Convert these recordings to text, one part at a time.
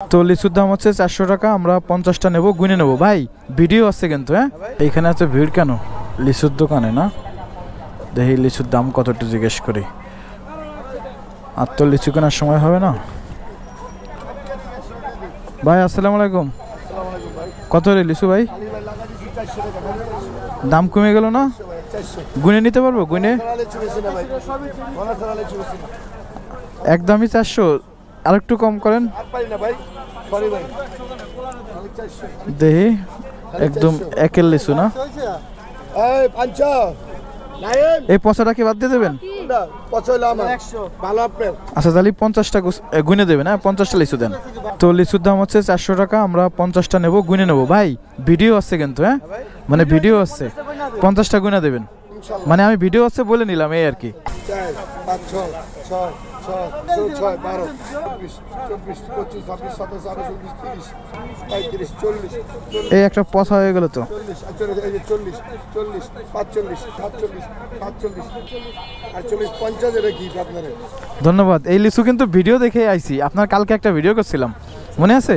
তো লিচুর দাম হচ্ছে 400 টাকা। আমরা 50টা নেব, গুনে নেব। ভাই ভিডিও আছে কিন্তু। হ্যাঁ, এইখানে আছে ভিড় কেন? লিচুর দোকানে না? দেখি লিচুর দাম কতটা জিজ্ঞেস করি। আর তো লিচু কেনার সময় হবে না। ভাই আসসালামু আলাইকুম। কত রে লিচু ভাই? দাম কমে গেল না? গুনে নিতে পারবো? গুনে একদমই 400। আর একটু কম করেন দেখি। একদম একের লিচু না? এই পচাটা কি বাদ দিয়ে দেবেন? আচ্ছা তাহলে 50টা গুনে দেবেন। হ্যাঁ 50টা লিচু দেন। তো লিচুর দাম হচ্ছে 400 টাকা। আমরা 50টা নেব, গুনে নেব। ভাই ভিডিও আছে কিন্তু। হ্যাঁ মানে ভিডিও আছে, 50টা গুনে দেবেন। মানে আমি ভিডিও আছে বলে নিলাম এই আর কি। এই একটা পচা হয়ে গেল তো। ধন্যবাদ। এই লিচু কিন্তু ভিডিও দেখে আইছি। আপনার কালকে একটা ভিডিও করছিলাম, মনে আছে?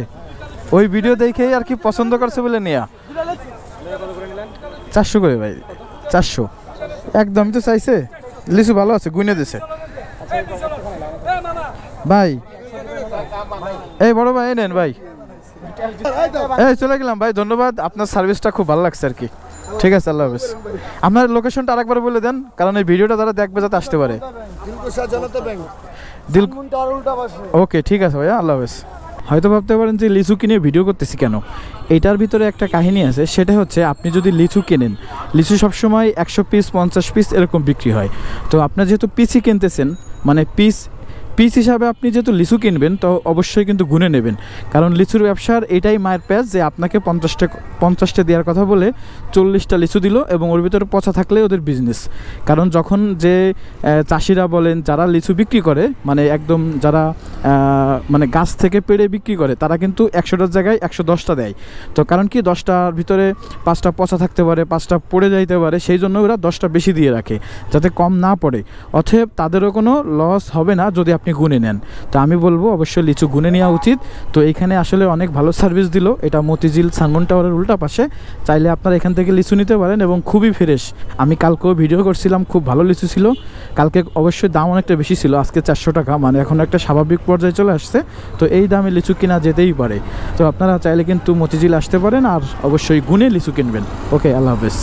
ওই ভিডিও দেখেই আর কি পছন্দ করছে বলে নিয়া 400 করে ভাই। 400 একদমই তো চাইছে। লিচু ভালো আছে, গুনে দিছে ভাই। এই বড় ভাই নেন ভাই। এই চলে গেলাম ভাই, ধন্যবাদ। আপনার সার্ভিসটা খুব ভালো লাগছে আর কি। ঠিক আছে, আল্লাহ হাফেজ। আপনার লোকেশনটা আরেকবার বলে দেন, কারণ এই ভিডিওটা যারা দেখবে যাতে আসতে পারে। ওকে ঠিক আছে ভাইয়া, আল্লাহ হাফেজ। হয়তো ভাবতে পারেন যে লিচু কিনে ভিডিও করতেছি কেন। এইটার ভিতরে একটা কাহিনী আছে, সেটা হচ্ছে আপনি যদি লিচু কেনেন, লিচু সবসময় 100 পিস 50 পিস এরকম বিক্রি হয়। তো আপনার যেহেতু পিসই কিনতেছেন, মানে পিস হিসাবে আপনি যেহেতু লিচু কিনবেন, তো অবশ্যই কিন্তু গুনে নেবেন। কারণ লিচুর ব্যবসার এটাই মায়ের প্যাচ যে আপনাকে 50টা দেওয়ার কথা বলে 40টা লিচু দিল, এবং ওর ভিতরে পচা থাকলে ওদের বিজনেস। কারণ যখন যে চাষিরা বলেন, যারা লিচু বিক্রি করে, মানে একদম যারা মানে গাছ থেকে পেড়ে বিক্রি করে, তারা কিন্তু 100টার জায়গায় 110টা দেয়। তো কারণ কি, 10টার ভিতরে 5টা পচা থাকতে পারে, 5টা পড়ে যাইতে পারে, সেই জন্য ওরা 10টা বেশি দিয়ে রাখে যাতে কম না পড়ে। অতএব তাদেরও কোনো লস হবে না যদি আপনি গুনে নেন। তো আমি বলবো অবশ্যই লিচু গুনে নেওয়া উচিত। তো এইখানে আসলে অনেক ভালো সার্ভিস দিল। এটা মতিঝিল সানমুন টাওয়ারের উল্টা পাশে। চাইলে আপনারা এখান থেকে লিচু নিতে পারেন, এবং খুবই ফ্রেশ। আমি কালকেও ভিডিও করছিলাম, খুব ভালো লিচু ছিল। কালকে অবশ্যই দাম অনেকটা বেশি ছিল, আজকে 400 টাকা, মানে এখন একটা স্বাভাবিক পর্যায়ে চলে আসছে। তো এই দামে লিচু কিনা যেতেই পারে। তো আপনারা চাইলে কিন্তু মতিঝিল আসতে পারেন, আর অবশ্যই গুনে লিচু কিনবেন। ওকে, আল্লাহ হাফেজ।